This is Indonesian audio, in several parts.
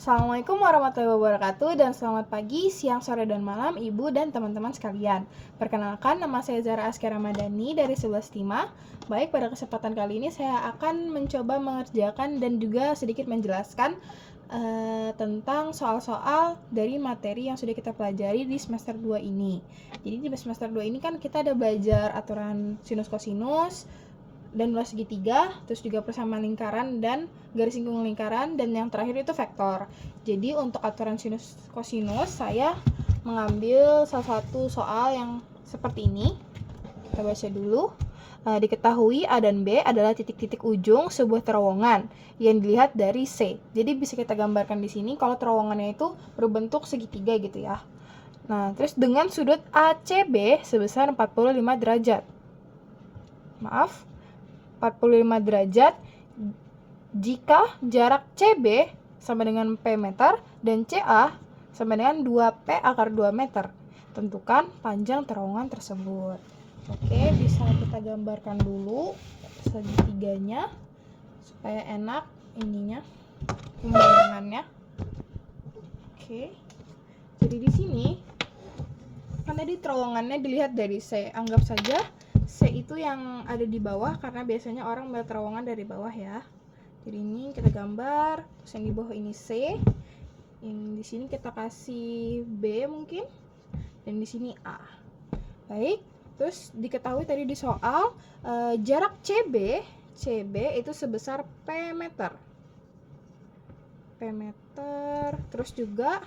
Assalamualaikum warahmatullahi wabarakatuh dan selamat pagi, siang, sore, dan malam Ibu dan teman-teman sekalian. Perkenalkan, nama saya Zara Askara Madani dari 11 Tima. Baik, pada kesempatan kali ini saya akan mencoba mengerjakan dan juga sedikit menjelaskan tentang soal-soal dari materi yang sudah kita pelajari di semester 2 ini. Jadi di semester 2 ini kan kita ada belajar aturan sinus kosinus, dan luas segitiga, terus juga persamaan lingkaran dan garis lingkung lingkaran, dan yang terakhir itu vektor. Jadi untuk aturan sinus kosinus saya mengambil salah satu soal yang seperti ini. Kita baca dulu. Diketahui A dan B adalah titik-titik ujung sebuah terowongan yang dilihat dari C. Jadi bisa kita gambarkan di sini kalau terowongannya itu berbentuk segitiga gitu ya. Nah, terus dengan sudut ACB sebesar 45 derajat. Maaf, 45 derajat jika jarak CB sama dengan P meter dan CA sama dengan 2P akar 2 meter. Tentukan panjang terowongan tersebut. Oke, bisa kita gambarkan dulu segitiganya supaya enak ininya pembayangannya. Oke. Jadi di sini kan tadi terowongannya dilihat dari C. Anggap saja C itu yang ada di bawah karena biasanya orang melihat terowongan dari bawah ya. Jadi ini kita gambar, terus yang di bawah ini C. Yang di sini kita kasih B mungkin, dan di sini A. Baik. Terus diketahui tadi di soal jarak CB itu sebesar P meter. P meter, terus juga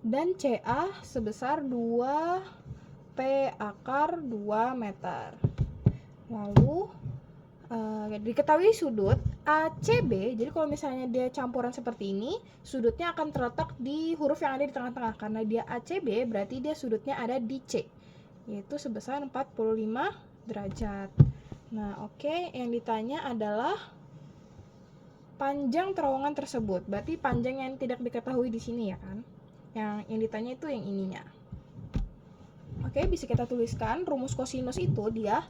dan CA sebesar 2P akar 2 meter. Lalu diketahui sudut ACB, jadi kalau misalnya dia campuran seperti ini, sudutnya akan terletak di huruf yang ada di tengah-tengah. Karena dia ACB, berarti dia sudutnya ada di C, yaitu sebesar 45 derajat. Nah, oke, yang ditanya adalah panjang terowongan tersebut. Berarti panjang yang tidak diketahui di sini ya kan? Yang ditanya itu yang ininya. Oke, bisa kita tuliskan rumus kosinus itu dia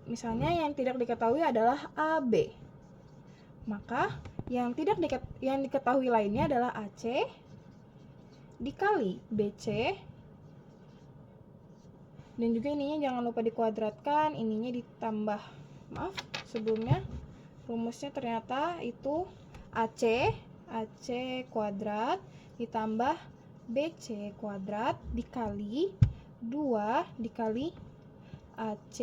misalnya yang tidak diketahui adalah AB. Maka yang diketahui lainnya adalah AC dikali BC, dan juga ininya jangan lupa dikuadratkan, ininya ditambah. Maaf, sebelumnya rumusnya ternyata itu AC kuadrat ditambah BC kuadrat dikali 2 dikali AC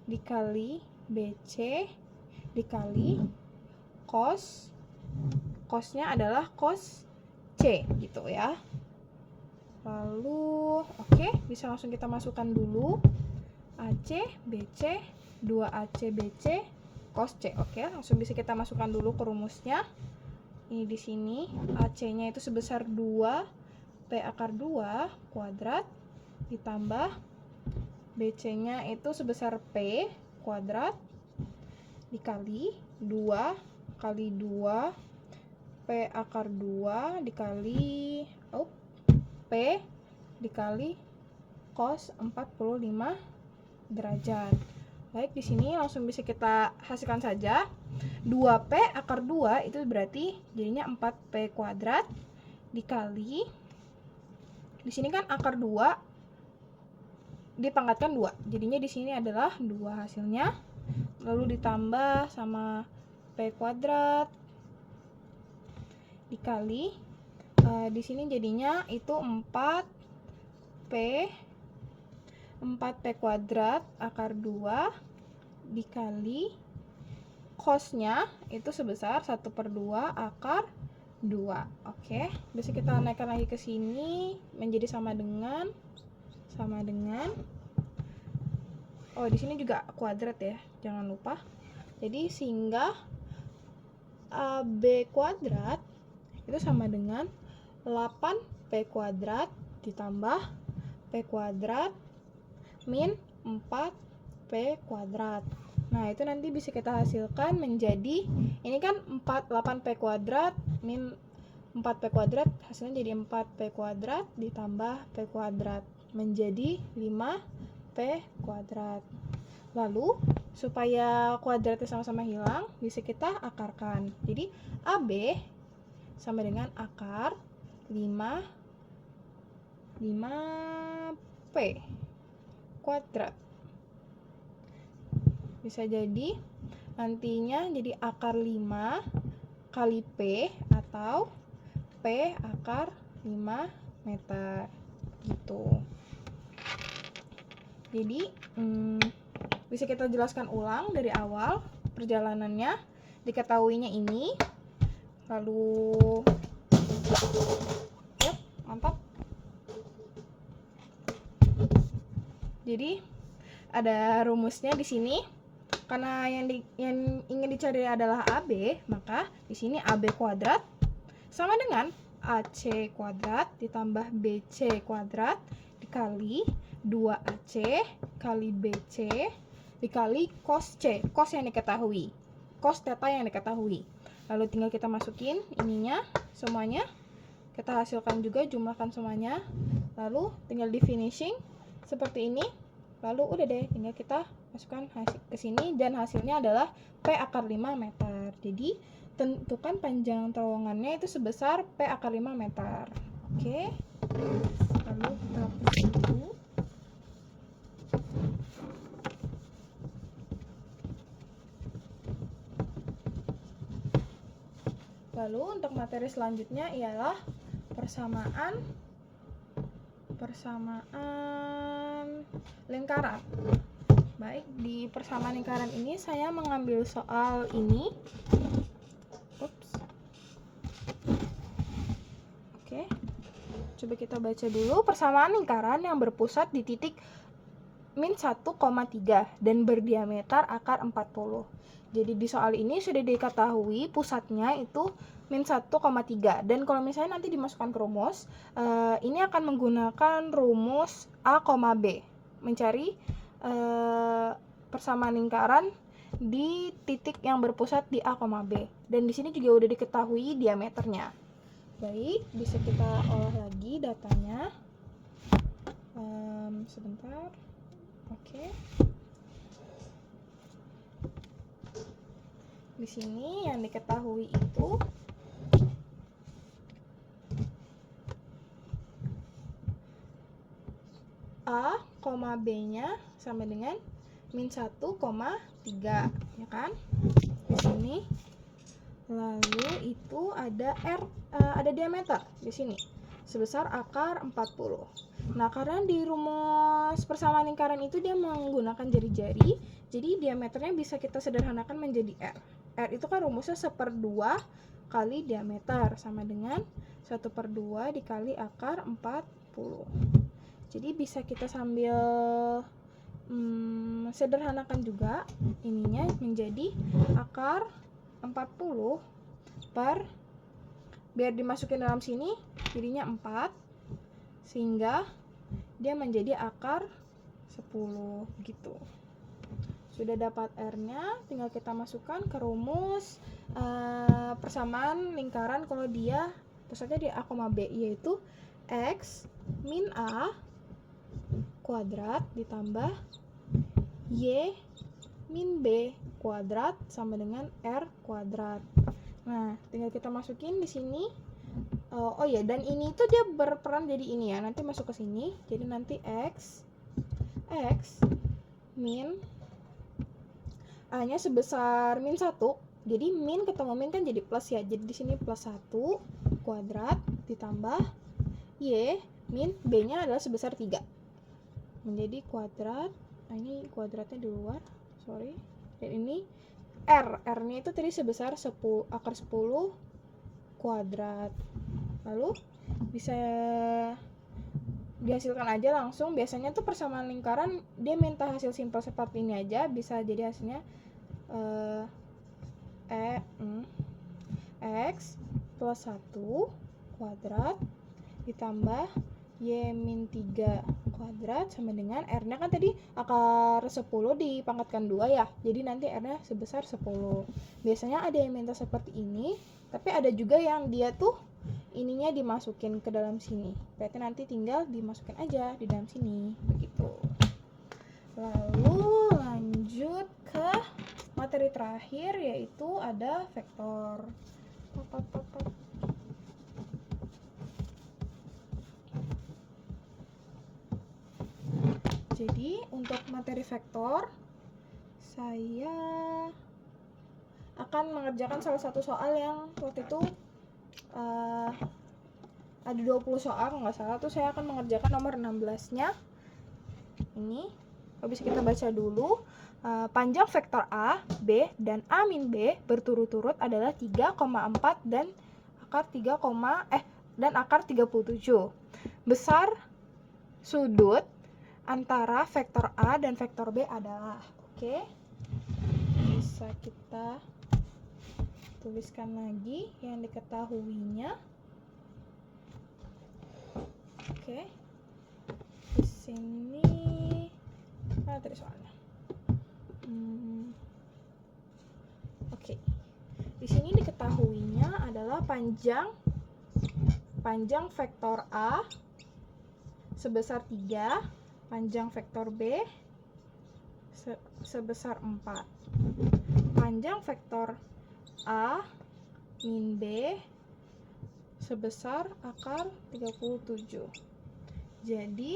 dikali BC dikali cosnya adalah cos C gitu ya. Lalu oke, bisa langsung kita masukkan dulu AC BC 2AC BC cos C. Oke, langsung bisa kita masukkan dulu ke rumusnya. Ini di sini AC-nya itu sebesar 2P akar 2 kuadrat ditambah BC-nya itu sebesar P kuadrat dikali 2 kali 2 P akar 2 dikali P dikali cos 45 derajat. Baik, di sini langsung bisa kita hasilkan saja. 2P akar 2 itu berarti jadinya 4P kuadrat dikali, di sini kan akar 2 dipangkatkan 2. Jadinya di sini adalah 2 hasilnya. Lalu ditambah sama P kuadrat dikali di sini jadinya itu 4P kuadrat akar 2 dikali cosnya itu sebesar 1/2 akar 2. Oke, bisa kita naikkan lagi ke sini menjadi sama dengan di sini juga kuadrat ya, jangan lupa. Jadi sehingga AB kuadrat itu sama dengan 8P kuadrat ditambah P kuadrat min 4P kuadrat. Nah, itu nanti bisa kita hasilkan menjadi, ini kan 8P kuadrat min 4P kuadrat, hasilnya jadi 4P kuadrat ditambah P kuadrat menjadi 5P kuadrat. Lalu supaya kuadratnya sama-sama hilang, bisa kita akarkan. Jadi AB sama dengan akar 5P kuadrat. Bisa jadi nantinya jadi akar 5 kali P atau P akar 5 meter gitu. Jadi bisa kita jelaskan ulang dari awal perjalanannya, diketahuinya ini, lalu yep, mantap. Jadi ada rumusnya di sini. Karena yang ingin dicari adalah AB, maka di sini AB kuadrat sama dengan AC kuadrat ditambah BC kuadrat dikali 2AC kali BC dikali cos C, cos yang diketahui, cos theta yang diketahui. Lalu tinggal kita masukin ininya semuanya, kita hasilkan juga, jumlahkan semuanya, lalu tinggal di finishing seperti ini. Lalu udah deh, tinggal kita masukkan ke sini dan hasilnya adalah P akar 5 meter. Jadi tentukan panjang terowongannya itu sebesar P akar 5 meter. Oke. Lalu kita hapus itu. Lalu untuk materi selanjutnya ialah persamaan lingkaran. Baik, di persamaan lingkaran ini saya mengambil soal ini. Oke. Coba kita baca dulu. Persamaan lingkaran yang berpusat di titik min 1,3 dan berdiameter akar 40. Jadi di soal ini sudah diketahui pusatnya itu min 1,3, dan kalau misalnya nanti dimasukkan ke rumus, ini akan menggunakan rumus A, B mencari persamaan lingkaran di titik yang berpusat di A, B, dan di sini juga udah diketahui diameternya. Baik, bisa kita olah lagi datanya. Sebentar. Oke. Di sini yang diketahui itu A, B-nya sama dengan min 1,3, ya kan? Di sini. Lalu itu ada ada diameter di sini sebesar akar 40. Nah, karena di rumus persamaan lingkaran itu dia menggunakan jari-jari, jadi diameternya bisa kita sederhanakan menjadi R. R itu kan rumusnya 1/2 kali diameter sama dengan 1/2 dikali akar 40. Jadi bisa kita sambil sederhanakan juga ininya menjadi akar 40 biar dimasukin dalam sini jadinya 4, sehingga dia menjadi akar 10 gitu. Sudah dapat R-nya, tinggal kita masukkan ke rumus persamaan lingkaran kalau dia pusatnya di A, B, yaitu X min A kuadrat ditambah Y min B kuadrat sama dengan R kuadrat. Nah, tinggal kita masukin di sini. Oh ya, dan ini tuh dia berperan jadi ini ya. Nanti masuk ke sini. Jadi nanti X min A-nya sebesar min 1. Jadi min ketemu min kan jadi plus ya. Jadi di sini plus 1 kuadrat ditambah Y min B-nya adalah sebesar 3. Menjadi kuadrat. Nah, ini kuadratnya di luar. Sorry. Dan ini R-nya itu tadi sebesar akar 10 kuadrat. Lalu bisa dihasilkan aja langsung. Biasanya tuh persamaan lingkaran dia minta hasil simpel seperti ini aja. Bisa jadi hasilnya X plus 1 kuadrat ditambah Y min 3 kuadrat sama dengan R-nya kan tadi akar 10 dipangkatkan 2 ya. Jadi nanti R-nya sebesar 10. Biasanya ada yang minta seperti ini, tapi ada juga yang dia tuh ininya dimasukin ke dalam sini. Berarti nanti tinggal dimasukin aja di dalam sini begitu. Lalu lanjut lanjut ke materi terakhir, yaitu ada vektor. Jadi untuk materi vektor, saya akan mengerjakan salah satu soal yang waktu itu ada 20 soal kalau nggak salah, tuh saya akan mengerjakan nomor 16-nya. Ini bisa kita baca dulu. Panjang vektor A, B, dan A min B berturut-turut adalah 3,4 dan akar 37. Besar sudut antara vektor A dan vektor B adalah, oke, bisa kita tuliskan lagi yang diketahuinya. Oke, di sini mana tadi soalnya? Oke, di sini diketahuinya adalah panjang vektor A sebesar 3, panjang vektor B sebesar 4. Panjang vektor A min B sebesar akar 37. Jadi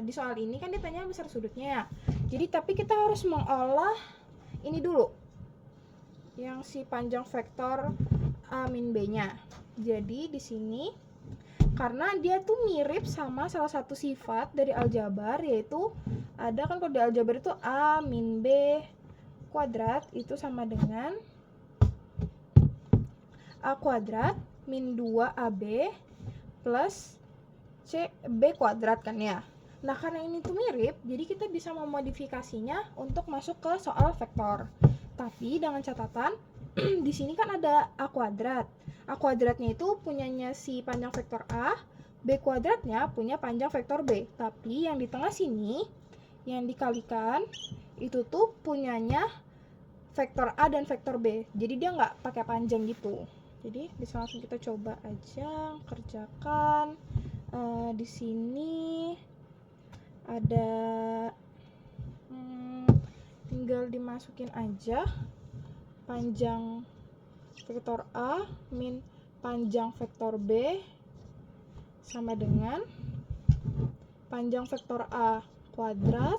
di soal ini kan ditanya besar sudutnya ya. Jadi tapi kita harus mengolah ini dulu, yang si panjang vektor A min B-nya. Jadi di sini karena dia tuh mirip sama salah satu sifat dari aljabar, yaitu ada kan kalau di aljabar itu A min B kuadrat itu sama dengan A kuadrat min 2AB plus CB kuadrat kan ya. Nah karena ini tuh mirip, jadi kita bisa memodifikasinya untuk masuk ke soal vektor. Tapi dengan catatan di sini kan ada A kuadrat. A kuadratnya itu punyanya si panjang vektor A, B kuadratnya punya panjang vektor B. Tapi yang di tengah sini, yang dikalikan, itu tuh punyanya vektor A dan vektor B. Jadi dia nggak pakai panjang gitu. Jadi bisa langsung kita coba aja kerjakan. Di sini ada tinggal dimasukin aja panjang vektor A min panjang vektor B sama dengan panjang vektor A kuadrat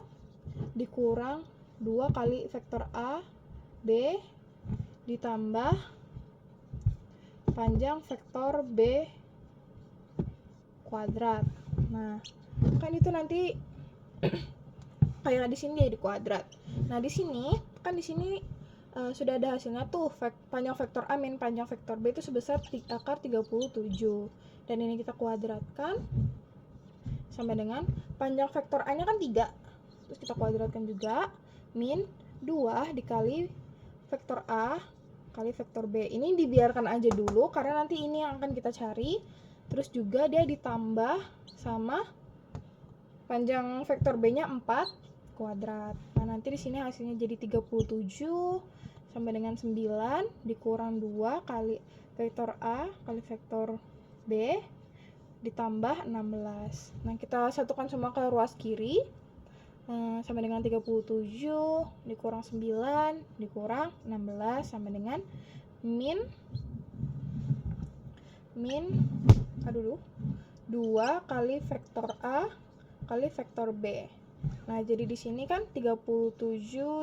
dikurang 2 kali vektor A B ditambah panjang vektor B kuadrat. Nah, kan itu nanti kayak di sini jadi kuadrat. Nah, di sini kan di sini sudah ada hasilnya tuh, panjang vektor A min panjang vektor B itu sebesar akar 37. Dan ini kita kuadratkan sama dengan panjang vektor A nya kan 3. Terus kita kuadratkan juga min 2 dikali vektor A kali vektor B. Ini dibiarkan aja dulu karena nanti ini yang akan kita cari. Terus juga dia ditambah sama panjang vektor B-nya 4 kuadrat. Nah, nanti di sini hasilnya jadi 37 sama dengan 9 dikurang 2 kali vektor A kali vektor B ditambah 16. Nah, kita satukan semua ke ruas kiri. Sama dengan 37 dikurang 9 dikurang 16 sama dengan min 2 kali vektor A kali vektor B. Nah, jadi di sini kan 37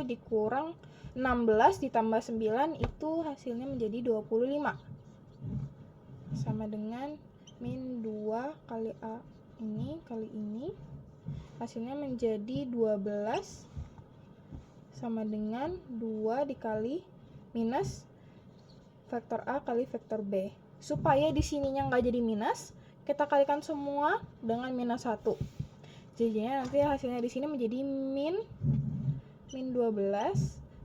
dikurang 16 ditambah 9 itu hasilnya menjadi 25. Sama dengan min 2 kali A ini kali ini hasilnya menjadi 12 sama dengan 2 dikali minus vektor A kali vektor B. Supaya di sininya nggak jadi minus, kita kalikan semua dengan minus 1. Jadinya nanti hasilnya di sini menjadi min 12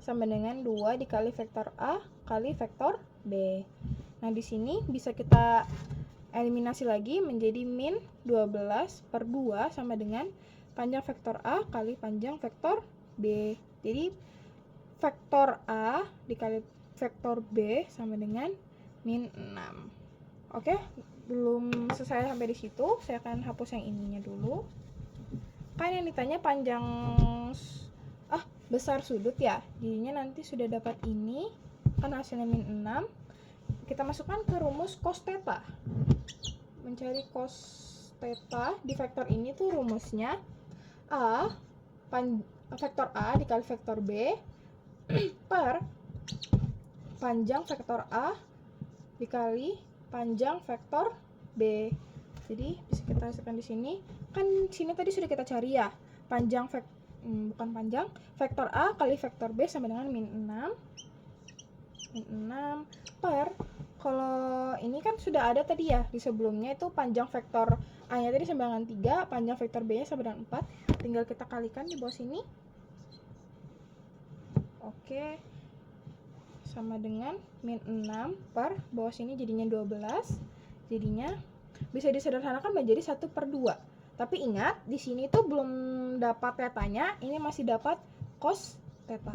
sama dengan 2 dikali vektor A kali vektor B. Nah, di sini bisa kita eliminasi lagi menjadi min 12 per 2 sama dengan panjang vektor A kali panjang vektor B. Jadi vektor A dikali vektor B sama dengan min 6. Oke, belum selesai sampai di situ. Saya akan hapus yang ininya dulu. Kan yang ditanya panjang besar sudut ya, jadinya nanti sudah dapat ini, kan hasilnya min 6. Kita masukkan ke rumus cos theta. Mencari cos theta di vektor ini tuh rumusnya vektor A dikali vektor B per panjang vektor A dikali panjang vektor B. Jadi bisa kita hasilkan di sini. Kan sini tadi sudah kita cari ya. Vektor A kali vektor B sama dengan min 6 per, kalau ini kan sudah ada tadi ya di sebelumnya, itu panjang vektor A nya tadi sama dengan 3, panjang vektor B nya sama dengan 4, tinggal kita kalikan di bawah sini. Oke, sama dengan min 6 per bawah sini jadinya 12, jadinya bisa disederhanakan menjadi 1/2. Tapi ingat, di sini tuh belum dapat tetanya, ini masih dapat cos theta.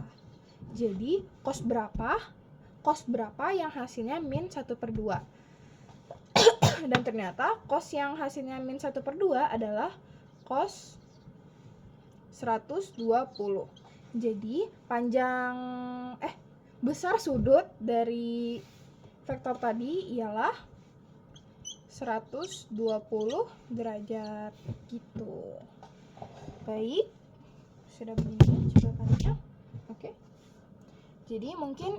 Jadi cos berapa yang hasilnya min 1/2. Dan ternyata cos yang hasilnya min 1/2 adalah cos 120. Jadi besar sudut dari vektor tadi ialah 120 derajat gitu. Baik, sudah begini cocokannya. Oke. Jadi mungkin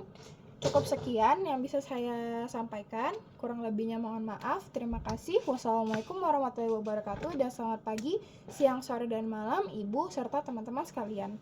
cukup sekian yang bisa saya sampaikan. Kurang lebihnya mohon maaf. Terima kasih. Wassalamualaikum warahmatullahi wabarakatuh. Dan selamat pagi, siang, sore, dan malam Ibu serta teman-teman sekalian.